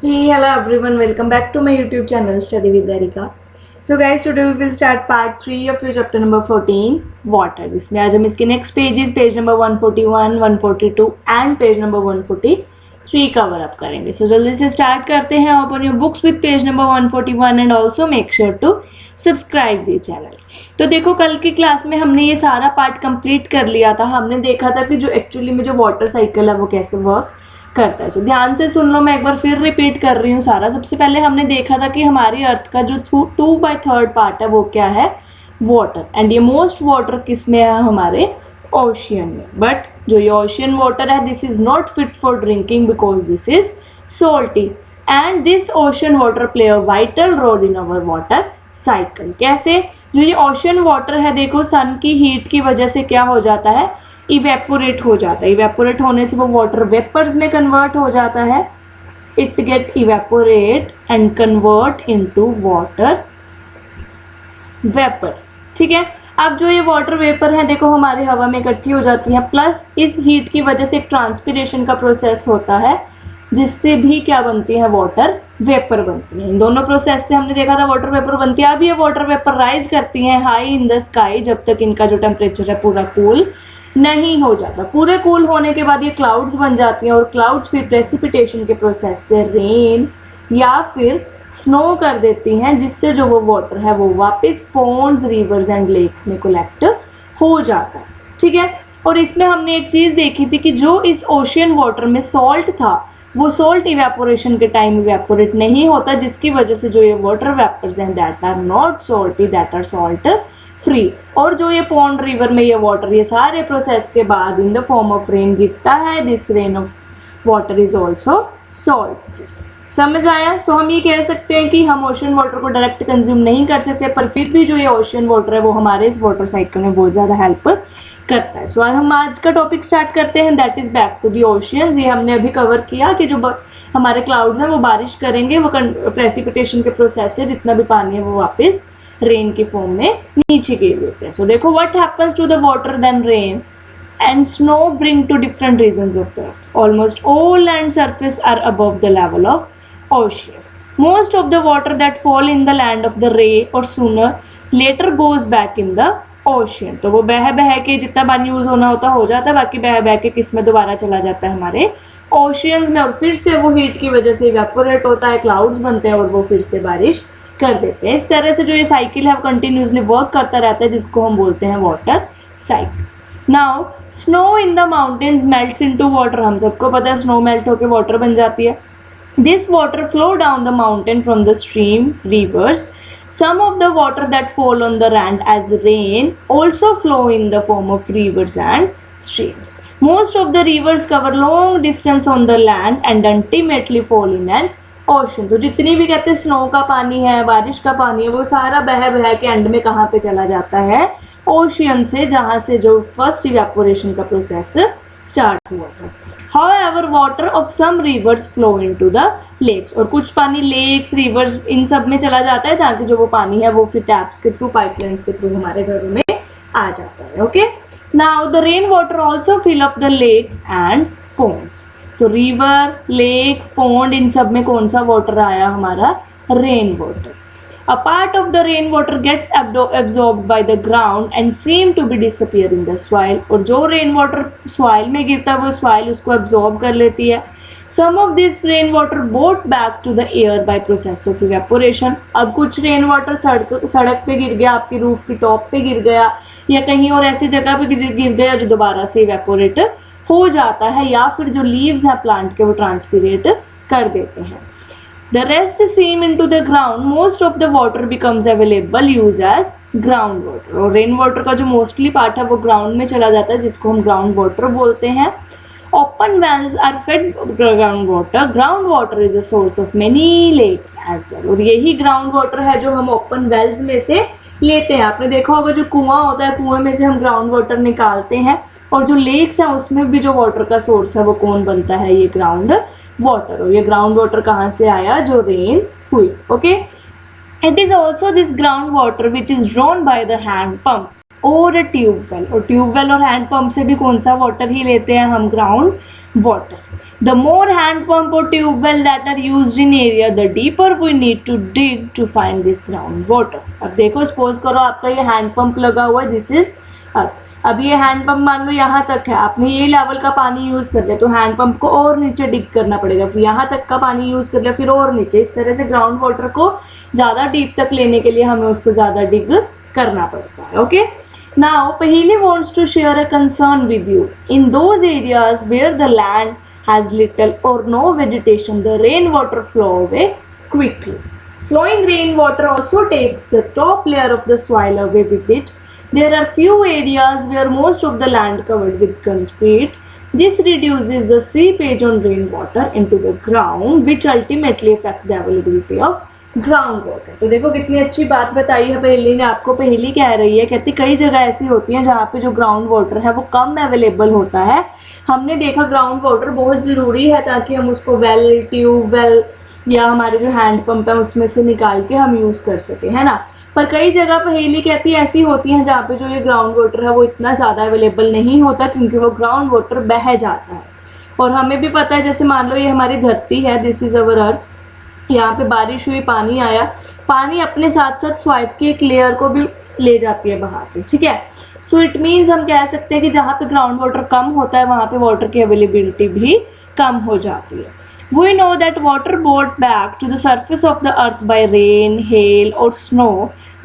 Hey, hello everyone, welcome back to my YouTube channel Study with Erika. So guys, today we will start part 3 of your chapter number 14 water, जिसमें आज हम इसके next pages page number 141, 142 and page number 143 cover up करेंगे. So जल्दी से start करते हैं. Open your books with page number 141 and also make sure to subscribe the channel. तो देखो, कल की क्लास में हमने ये सारा पार्ट कंप्लीट कर लिया था. हमने देखा था कि जो एक्चुअली में जो वाटर साइकिल है वो कैसे वर्क करता है. सो ध्यान से सुन लो, मैं एक बार फिर रिपीट कर रही हूँ सारा. सबसे पहले हमने देखा था कि हमारी अर्थ का जो 2/3 पार्ट है वो क्या है, वाटर. एंड ये मोस्ट वाटर किस में है, हमारे ओशियन में. बट जो ये ओशियन वाटर है, this is not fit for drinking because this is salty. And this ocean water play a vital role in our water cycle. कैसे? जो ये ओशियन वाटर है, देखो सन की हीट की वजह से क्या हो जाता है, इवेपोरेट हो जाता है. इवेपोरेट होने से वो वाटर वेपर्स में कन्वर्ट हो जाता है. It get evaporate and convert into water vapour. ठीक है. अब जो ये वाटर वेपर है, देखो हमारी हवा में इकट्ठी हो जाती है. प्लस इस हीट की वजह से एक ट्रांसपिरेशन का प्रोसेस होता है, जिससे भी क्या बनती है, वाटर वेपर बनती है. इन दोनों प्रोसेस से हमने देखा था वाटर वेपर बनती है. अब ये वाटर वेपर राइज करती हैं हाई इन द स्काई, जब तक इनका जो टेम्परेचर है पूरा कूल नहीं हो जाता. पूरे कूल होने के बाद ये क्लाउड्स बन जाती हैं, और क्लाउड्स फिर प्रेसिपिटेशन के प्रोसेस से रेन या फिर स्नो कर देती हैं, जिससे जो वो वाटर है वो वापस पॉन्ड्स, रिवर्स एंड लेक्स में कलेक्ट हो जाता है. ठीक है. और इसमें हमने एक चीज़ देखी थी कि जो इस ओशियन वाटर में सॉल्ट था, वो सॉल्ट इवेपोरेशन के टाइम इवेपोरेट नहीं होता, जिसकी वजह से जो ये वाटर वेपर्स हैं that are not salty, that are salt free. और जो ये पॉन्ड, रिवर में ये वाटर, ये सारे प्रोसेस के बाद in the form of rain गिरता है. This rain of water is also salt free. समझ आया? सो हम ये कह सकते हैं कि हम ओशियन वाटर को डायरेक्ट कंज्यूम नहीं कर सकते, पर फिर भी जो ये ओशियन वाटर है वो हमारे इस वाटर साइकिल में बहुत ज़्यादा हेल्प करता है. सो हम आज का टॉपिक स्टार्ट करते हैं, that is back to the oceans. ये हमने अभी कवर किया कि जो हमारे क्लाउड्स हैं वो बारिश करेंगे, वो प्रेसिपिटेशन के प्रोसेस से जितना भी पानी है वो वापस रेन के फॉर्म में नीचे गिर देते हैं. सो देखो, what happens to the water then rain and snow bring to different regions of the earth. Almost all land surface are above the level of oceans. Most of the water that fall in the land of the rain or sooner later goes back in the ocean. तो वो बह बह के जितना पानी use होना होता हो जाता है, बाकी बह बह के किस में दोबारा चला जाता है, हमारे ओशियंस में. और फिर से वो हीट की वजह से इवेपोरेट होता है, क्लाउड्स बनते हैं और वो फिर से बारिश कर देते हैं. इस तरह से जो ये साइकिल है वो कंटिन्यूसली वर्क करता रहता है, जिसको हम बोलते हैं water cycle. Now snow in the mountains melts into water. हम सबको पता है स्नो मेल्ट होकर वाटर बन जाती है. This water flow down the mountain from the stream, reverse. Some of the water that fall on the land as rain also flow in the form of rivers and streams. Most of the rivers cover long distance on the land and ultimately fall in an ocean. तो जितनी भी कहते हैं snow का पानी है, बारिश का पानी है, वो सारा बह बह के एंड में कहाँ पे चला जाता है, ओशियन से, जहाँ से जो फर्स्ट इवेपोरेशन का प्रोसेस स्टार्ट हुआ था. However, water of some rivers flow into the lakes. और कुछ पानी लेक्स, रिवर्स, इन सब में चला जाता है, ताकि जो वो पानी है वो फिर टैप्स के थ्रू, पाइपलाइंस के थ्रू हमारे घरों में आ जाता है. Okay. Now the rain water also fill up the lakes and ponds. तो रिवर, लेक, पॉन्ड, इन सब में कौन सा वाटर आया, हमारा rain water. A part of the rainwater gets absorbed by the ground and seem to be disappear in the soil. और जो rainwater soil में गिरता है वो soil उसको absorb कर लेती है. Some of this rainwater brought back to the air by process of evaporation. अब कुछ rainwater सड़क पे गिर गया, आपकी रूफ की टॉप पे गिर गया, या कहीं और ऐसी जगह पे गिर गया जो दोबारा से evaporate हो जाता है, या फिर जो leaves हैं प्लांट के वो transpirate कर देते हैं. The rest seep into the ground. Most of the water becomes available used as ground water. और रेन वाटर का जो मोस्टली पार्ट है वो ग्राउंड में चला जाता है, जिसको हम ग्राउंड वाटर बोलते हैं. Open wells are fed ground water. Ground water is a source of many lakes as well. और यही ग्राउंड वाटर है जो हम ओपन वेल्स में से लेते हैं. आपने देखा होगा जो कुआं होता है, कुएं में से हम ग्राउंड वाटर निकालते हैं, और जो लेक्स हैं उसमें भी जो वाटर का सोर्स है वो कौन बनता है, ये ग्राउंड वाटर. और ये ग्राउंड वाटर कहाँ से आया, जो रेन हुई. Okay. It is also this ground water which is drawn by the hand pump और ट्यूबवेल. और ट्यूबवेल और हैंड पंप से भी कौन सा वाटर ही लेते हैं हम, ground water. The more hand pump or tube well that are used in area, the deeper we need to dig to find this ground water. अब देखो सपोज करो आपका ये हैंड पंप लगा हुआ है, दिस इज अर्थ. अब ये हैंड पंप मान लो यहाँ तक है, आपने ये लेवल का पानी यूज़ कर लिया तो हैंड पंप को और नीचे डिग करना पड़ेगा, फिर यहाँ तक का पानी यूज़ कर लिया फिर और नीचे. इस तरह से ग्राउंड वाटर को ज़्यादा डीप तक लेने के लिए हमें उसको ज़्यादा डिग करना पड़ता है. Okay. Now Paheli wants to share a concern with you. In those areas where the land has little or no vegetation, the rainwater flow away quickly. Flowing rainwater also takes the top layer of the soil away with it. There are few areas where most of the land covered with concrete. This reduces the seepage on rainwater into the ground, which ultimately affect the availability of ground water. तो देखो कितनी अच्छी बात बताई है पहेली ने आपको. पहेली कह रही है, कहती कई जगह ऐसी होती हैं जहाँ पे जो ग्राउंड वाटर है वो कम अवेलेबल होता है. हमने देखा ग्राउंड वाटर बहुत ज़रूरी है ताकि हम उसको वेल, ट्यूबवेल या हमारे जो हैंड पंप है उसमें से निकाल के हम यूज़ कर सकें, है ना. पर कई जगह पहेली कहती है ऐसी होती हैं जहाँ पे जो ये ग्राउंड वाटर है वो इतना ज़्यादा अवेलेबल नहीं होता क्योंकि वो ग्राउंड वाटर बह जाता है. और हमें भी पता है, जैसे मान लो ये हमारी धरती है, दिस इज़ अवर अर्थ. यहाँ पे बारिश हुई, पानी आया, पानी अपने साथ साथ सॉइल की एक लेयर को भी ले जाती है बहा के. ठीक है. सो इट मीन्स हम कह सकते हैं कि जहाँ पे ग्राउंड वाटर कम होता है वहाँ पे वाटर की अवेलेबिलिटी भी कम हो जाती है. We know that water brought back to the surface of the earth by rain, hail और snow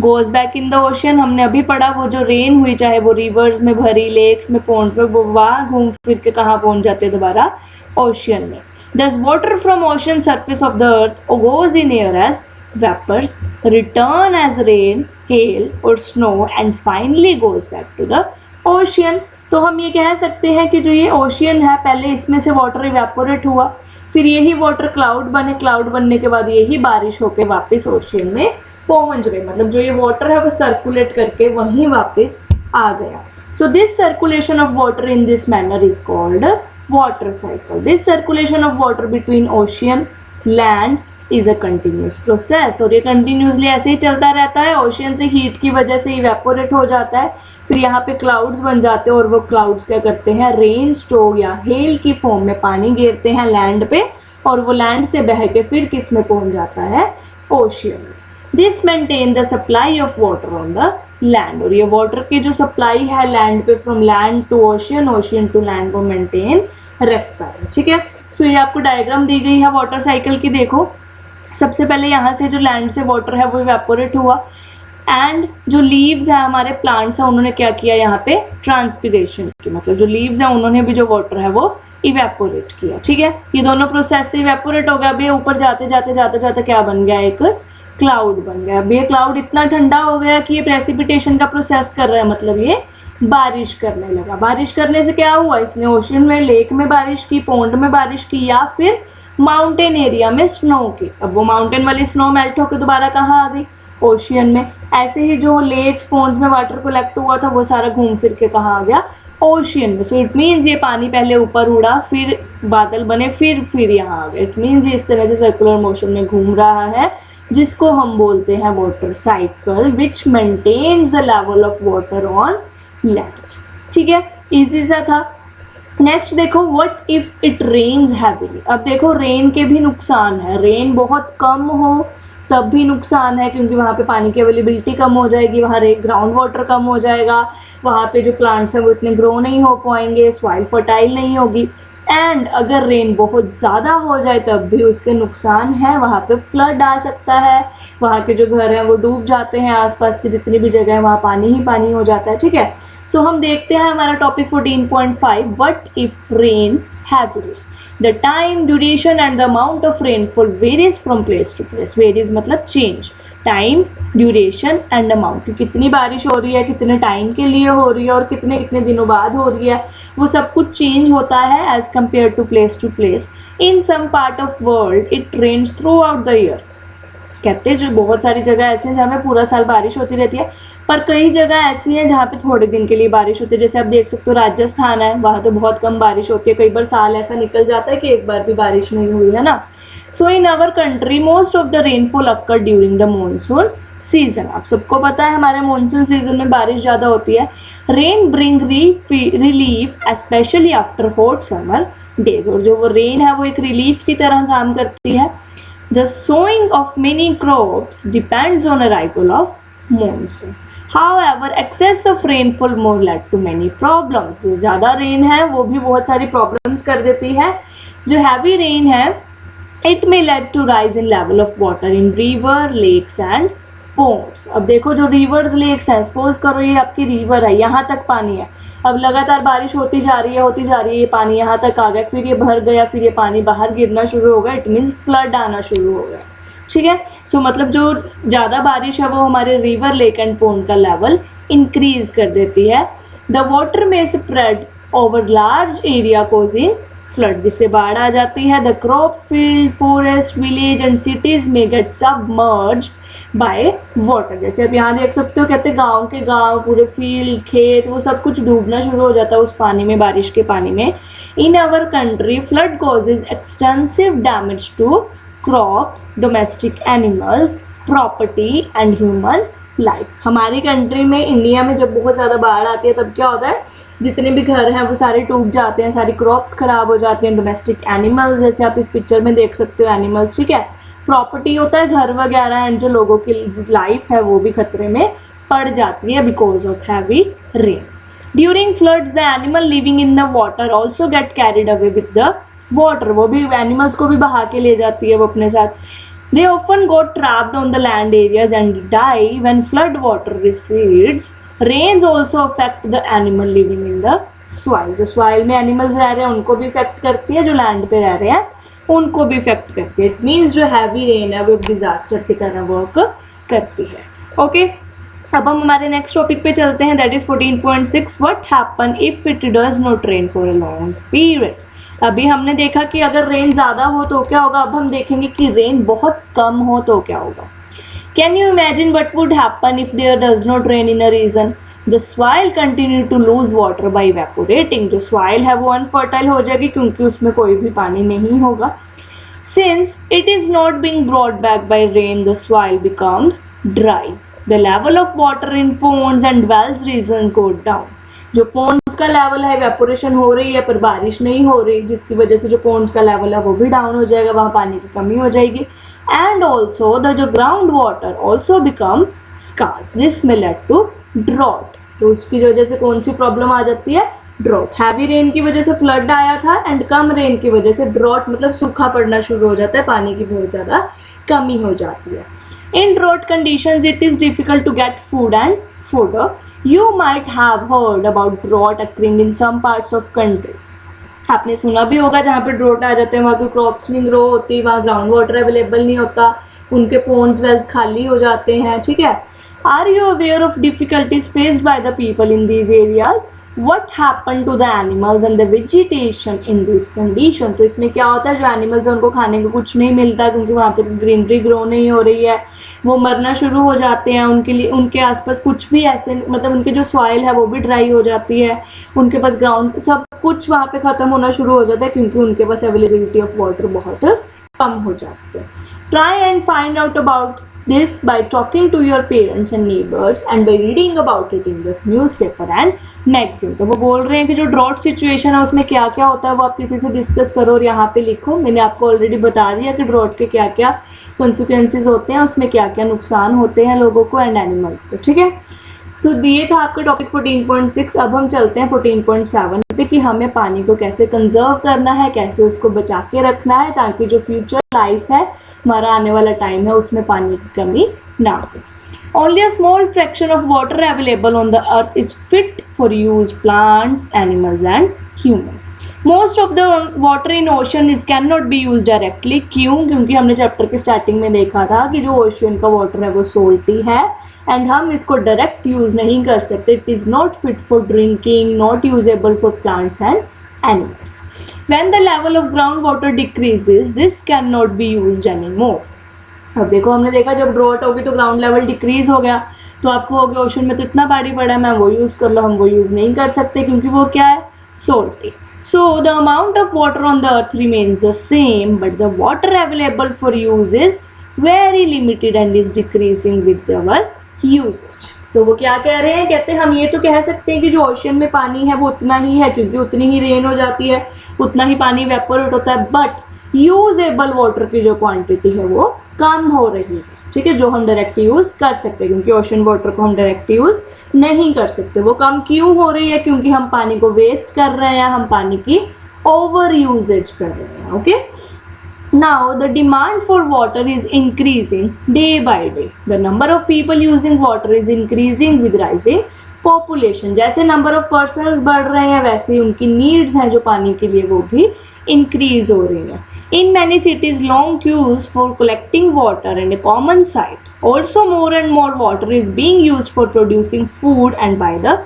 goes back in the ocean. हमने अभी पढ़ा वो जो रेन हुई, चाहे वो रिवर्स में भरी, लेक्स में, पॉन्ड में, वो वहाँ घूम फिर के कहाँ पहुँच जाते हैं दोबारा, ओशियन में. Thus water from ocean surface of the earth goes in air as vapors, return as rain, hail or snow and finally goes back to the ocean. तो हम ये कह सकते हैं कि जो ये ओशियन है, पहले इसमें से वाटर इवेपोरेट हुआ, फिर यही वाटर क्लाउड बने, क्लाउड बनने के बाद यही बारिश होके वापस ओशियन में पहुंच गई. मतलब जो ये वाटर है वो सर्कुलेट करके वहीं वापस आ गया. So this circulation of water in this manner is called water cycle. This circulation of water between ocean, land is a continuous process. और ये continuously ऐसे ही चलता रहता है. ओशियन से हीट की वजह से इवेपोरेट हो जाता है, फिर यहाँ पे क्लाउड्स बन जाते हैं और वो क्लाउड्स क्या करते हैं, रेन स्ट्रो या हेल की फॉर्म में पानी गिरते हैं लैंड पे और वो लैंड से बह के फिर किस में पहुँच जाता है, ओशियन में. This maintain the supply of water on the land. और ये वाटर की जो सप्लाई है लैंड पे, from land to ocean, ocean to land, को मेंटेन रखता है. ठीक है. सो ये आपको डायग्राम दी गई है वाटर साइकिल की. देखो सबसे पहले यहाँ से जो लैंड से वाटर है वो इवेपोरेट हुआ एंड जो लीव्स हैं हमारे प्लांट्स हैं उन्होंने क्या किया, यहाँ पे ट्रांसपिरेशन की, मतलब जो लीव्स हैं उन्होंने भी जो वाटर है वो इवेपोरेट किया. ठीक है. ये दोनों प्रोसेस से इवेपोरेट हो गया. अभी ऊपर जाते जाते जाते जाते क्या बन गया, एक क्लाउड बन गया. अब ये क्लाउड इतना ठंडा हो गया कि ये प्रेसिपिटेशन का प्रोसेस कर रहा है, मतलब ये बारिश करने लगा. बारिश करने से क्या हुआ, इसने ओशन में, लेक में बारिश की, पॉन्ड में बारिश की या फिर माउंटेन एरिया में स्नो की. अब वो माउंटेन वाली स्नो मेल्ट होकर दोबारा कहाँ आ गई, ओशियन में. ऐसे ही जो लेक्स, पॉन्ड में वाटर कलेक्ट हुआ था वो सारा घूम फिर के कहाँ आ गया, ओशियन में. सो इट मीन्स ये पानी पहले ऊपर उड़ा, फिर बादल बने, फिर यहाँ आ गया. इट मीन्स ये इस तरह से सर्कुलर मोशन में घूम रहा है, जिसको हम बोलते हैं water cycle, which maintains the level of water on land. ठीक है. इजी सा था. नेक्स्ट देखो, what if it rains heavily. अब देखो रेन के भी नुकसान है. रेन बहुत कम हो तब भी नुकसान है क्योंकि वहाँ पे पानी की अवेलेबिलिटी कम हो जाएगी, वहाँ ग्राउंड वाटर कम हो जाएगा, वहाँ पे जो प्लांट्स हैं वो इतने ग्रो नहीं हो पाएंगे, सॉइल फर्टाइल नहीं होगी. एंड अगर रेन बहुत ज़्यादा हो जाए तब भी उसके नुकसान हैं. वहाँ पे फ्लड आ सकता है, वहाँ के जो घर हैं वो डूब जाते हैं, आसपास की जितनी भी जगह है वहाँ पानी ही पानी हो जाता है. ठीक है. सो हम देखते हैं हमारा topic 14.5, what if rain heavily. The time, duration and the amount of rainfall varies from place to place. Varies मतलब change. Time, duration and amount, कितनी बारिश हो रही है, कितने टाइम के लिए हो रही है और कितने कितने दिनों बाद हो रही है, वो सब कुछ चेंज होता है as compared to place. In some part of world it rains throughout the year. कहते हैं जो बहुत सारी जगह ऐसी हैं जहाँ पे पूरा साल बारिश होती रहती है, पर कई जगह ऐसी हैं जहाँ पे थोड़े दिन के लिए बारिश होती है. जैसे आप देख सकते हो राजस्थान है, वहाँ तो बहुत कम बारिश होती है. कई बार साल ऐसा निकल जाता है कि एक बार भी बारिश नहीं हुई, है ना. So in our country most of the rainfall occur during the monsoon season. आप सबको पता है हमारे मॉनसून सीजन में बारिश ज़्यादा होती है. Rain bring relief specially after hot summer days, और जो वो रेन है वो एक रिलीफ की तरह काम करती है. The sowing of many crops depends on arrival of monsoon. However, excess of rainfall more led to many problems. जो ज़्यादा रेन है वो भी बहुत सारी प्रॉब्लम्स कर देती है. जो हैवी रेन है it may lead to rise in level of water in river, lakes and ponds. अब देखो जो रिवर्स लेक्स हैं, सपोज करो ये आपकी रिवर है, यहाँ तक पानी है, अब लगातार बारिश होती जा रही है, ये पानी यहाँ तक आ गया, फिर ये भर गया, फिर ये पानी बाहर गिरना शुरू हो गया, इट मीन्स फ्लड आना शुरू हो गया. ठीक है. सो मतलब जो ज़्यादा बारिश है वो हमारे रिवर, लेक एंड पोंड का लेवल इंक्रीज कर देती है. द वाटर में spread over large area causing flood, जिससे बाढ़ आ जाती है. The crop field, forest, village and cities में गेट सबमर्ज बाय वाटर. जैसे अब यहाँ देख सकते हो, कहते हैं गाँव के गाँव, पूरे फील्ड, खेत, वो सब कुछ डूबना शुरू हो जाता है उस पानी में, बारिश के पानी में. In our country flood causes extensive damage to crops, domestic animals, property and human life. हमारी कंट्री में, इंडिया में जब बहुत ज़्यादा बाढ़ आती है तब क्या होता है, जितने भी घर हैं वो सारे डूब जाते हैं, सारी क्रॉप्स ख़राब हो जाती हैं, डोमेस्टिक एनिमल्स जैसे आप इस पिक्चर में देख सकते हो एनिमल्स. ठीक है. प्रॉपर्टी होता है घर वगैरह, एंड जो लोगों की लाइफ है वो भी खतरे में पड़ जाती है because of heavy rain. During floods the animal living in the water also get carried away with the water. वो भी एनिमल्स को भी बहा के ले जाती है वो अपने साथ. They often got trapped on the land areas and die when flood water recedes. Rains also affect the animal living in the soil. जो soil में animals रह रहे हैं उनको भी affect करती है, जो land पे रह रहे हैं उनको भी affect करती है. It means जो heavy rain है वो एक disaster की तरह work करती है. Okay? अब हम हमारे नेक्स्ट टॉपिक पे चलते हैं, that is 14.6. What happen if it does not rain for a long period? अभी हमने देखा कि अगर रेन ज़्यादा हो तो क्या होगा, अब हम देखेंगे कि रेन बहुत कम हो तो क्या होगा. Can you imagine what would happen if there does not rain in a region? The soil continue to lose water by evaporating. जो सॉइल है वो अनफर्टाइल हो जाएगी क्योंकि उसमें कोई भी पानी नहीं होगा. Since it is not being brought back by rain, the soil becomes dry. The level of water in ponds and wells region go down. जो पोन्ड्स का लेवल है, इवेपोरेशन हो रही है पर बारिश नहीं हो रही, जिसकी वजह से जो पोन्ड्स का लेवल है वो भी डाउन हो जाएगा, वहाँ पानी की कमी हो जाएगी. एंड ऑल्सो द जो ground water also become scarce. This may led to drought. तो उसकी वजह से कौन सी प्रॉब्लम आ जाती है? ड्रॉट. हैवी रेन की वजह से फ्लड आया था एंड कम रेन की वजह से ड्रॉट, मतलब सूखा पड़ना शुरू हो जाता है, पानी की बहुत ज़्यादा कमी हो जाती है. In drought conditions, it is difficult to get food and fodder. You might have heard about drought occurring in some parts of country. आपने सुना भी होगा जहाँ पे ड्रॉट आ जाते हैं वहाँ पे क्रॉप्स नहीं ग्रो होती, वहाँ ग्राउंड वाटर अवेलेबल नहीं होता, उनके पोन्स वेल्स खाली हो जाते हैं. ठीक है. Are you aware of difficulties faced by the people in these areas? What happened to the animals and the vegetation in this condition? तो इसमें क्या होता है, जो एनिमल्स हैं उनको खाने को कुछ नहीं मिलता क्योंकि वहाँ पे ग्रीनरी ग्रो नहीं हो रही है, वो मरना शुरू हो जाते हैं. उनके लिए उनके आसपास कुछ भी ऐसे, मतलब उनके जो सॉइल है वो भी ड्राई हो जाती है, उनके पास ग्राउंड सब कुछ वहाँ पे ख़त्म होना शुरू हो जाता है क्योंकि उनके पास अवेलेबिलिटी ऑफ वाटर बहुत कम हो जाती है. Try and find out about this by talking to your parents and neighbors and by reading about it in the newspaper and magazine. तो वो बोल रहे हैं कि जो ड्रॉट सिचुएशन है उसमें क्या क्या होता है वो आप किसी से डिस्कस करो और यहाँ पे लिखो. मैंने आपको ऑलरेडी बता दिया कि ड्रॉट के क्या क्या कॉन्सिक्वेंसेज होते हैं, उसमें क्या क्या नुकसान होते हैं लोगों को एंड एनिमल्स को. ठीक है. तो ये था आपका टॉपिक 14.6. अब हम चलते हैं 14.7 पे कि हमें पानी को कैसे कंजर्व करना है, कैसे उसको बचा के रखना है ताकि जो फ्यूचर लाइफ है, हमारा आने वाला टाइम है, उसमें पानी की कमी ना हो. Only a small fraction of water available on the earth is fit for use plants, animals and human. Most of the water in ocean is cannot be used directly. क्यों? क्योंकि हमने चैप्टर के स्टार्टिंग में देखा था कि जो ocean का वाटर है वो सोल्टी है एंड हम इसको डायरेक्ट यूज़ नहीं कर सकते. It is not fit for drinking, not usable for plants and animals. When the level of groundwater decreases, this cannot be used anymore. अब देखो हमने देखा जब ड्रॉट होगी तो ग्राउंड लेवल डिक्रीज हो गया, तो आपको हो गया ओशन में तो इतना पानी पड़ा है, मैं वो यूज़ कर लो, हम वो यूज़ नहीं कर सकते क्योंकि वो क्या है, सोल्टी. So the amount of water on the earth remains the same, but the water available for use is very limited and is decreasing with our usage. तो वो क्या कह रहे हैं, कहते हैं हम ये तो कह सकते हैं कि जो ओशन में पानी है वो उतना ही है, क्योंकि उतनी ही रेन हो जाती है, उतना ही पानी वेपोरेट होता है, बट यूजेबल वाटर की जो क्वांटिटी है वो कम हो रही है, ठीक है, जो हम डायरेक्ट यूज कर सकते हैं, क्योंकि ओशन वाटर को हम डायरेक्ट यूज नहीं कर सकते। वो कम क्यों हो रही है, क्योंकि हम पानी को वेस्ट कर रहे हैं, हम पानी की ओवर यूजेज कर रहे हैं। Okay, now the demand for water is increasing day by day. The number of people using water is increasing with rising population. जैसे number of persons बढ़ रहे हैं वैसे ही उनकी needs हैं जो पानी के लिए वो भी increase हो रही हैं। In many cities, long queues for collecting water and a common sight. Also, more and more water is being used for producing food and by the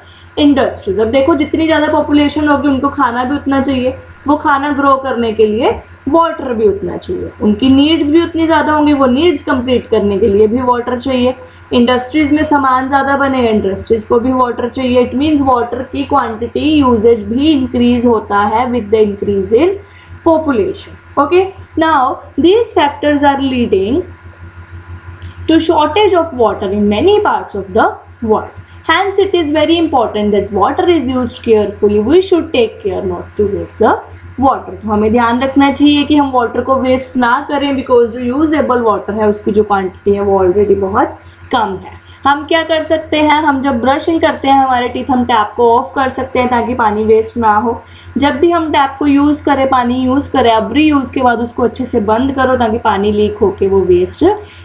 industries. अब देखो जितनी ज़्यादा population होगी उनको खाना भी उतना चाहिए, वो खाना ग्रो करने के लिए वाटर भी उतना चाहिए, उनकी नीड्स भी उतनी ज़्यादा होंगी, वो नीड्स कंप्लीट करने के लिए भी वाटर चाहिए। इंडस्ट्रीज़ में सामान ज़्यादा बनेगा, इंडस्ट्रीज़ को भी वाटर चाहिए। इट मीन्स वाटर की क्वांटिटी यूजेज भी इंक्रीज होता है with the increase in population. Okay, now these factors are leading to shortage of water in many parts of the world. Hence, it is very important that water is used carefully. We should take care not to waste the water. तो हमें ध्यान रखना चाहिए कि हम water को waste ना करें, बिकॉज जो यूजेबल वाटर है उसकी जो क्वांटिटी है वो ऑलरेडी बहुत कम है। हम क्या कर सकते हैं, हम जब ब्रशिंग करते हैं हमारे टीथ, हम टैप को ऑफ कर सकते हैं ताकि पानी वेस्ट ना हो। जब भी हम टैप को यूज़ करें, पानी यूज़ करें, एवरी यूज़ के बाद उसको अच्छे से बंद करो ताकि पानी लीक होके वो वेस्ट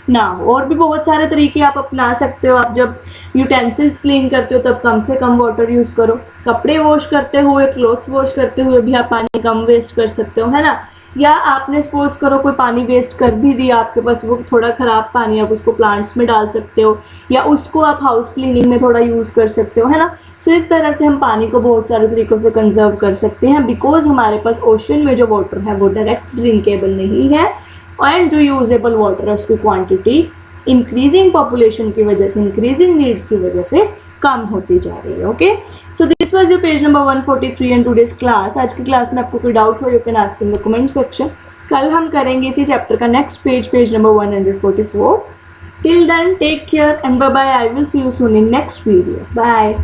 ना हो। और भी बहुत सारे तरीके आप अपना सकते हो। आप जब यूटेंसिल्स क्लीन करते हो तब कम से कम वाटर यूज़ करो। कपड़े वॉश करते हुए, क्लोथ्स वॉश करते हुए भी आप पानी कम वेस्ट कर सकते हो, है ना। या आपने सपोज करो कोई पानी वेस्ट कर भी दिया आपके पास, वो थोड़ा ख़राब पानी, आप उसको प्लांट्स में डाल सकते हो या उसको आप हाउस क्लीनिंग में थोड़ा यूज़ कर सकते हो, है ना। सो इस तरह से हम पानी को बहुत सारे तरीक़ों से कंजर्व कर सकते हैं, बिकॉज हमारे पास ओशन में जो वाटर है वो डायरेक्ट ड्रिंकेबल नहीं है, एंड जो यूजेबल वाटर है उसकी क्वांटिटी इंक्रीजिंग पॉपुलेशन की वजह से, इंक्रीजिंग नीड्स की वजह से कम होती जा रही है। Okay, so this was your page number 143 in today's class. आज की क्लास में आपको कोई डाउट हो, you can ask in the comment section. कल हम करेंगे इसी चैप्टर का next page, page number 144। Till then take care and bye bye. I will see you soon in next video. Bye.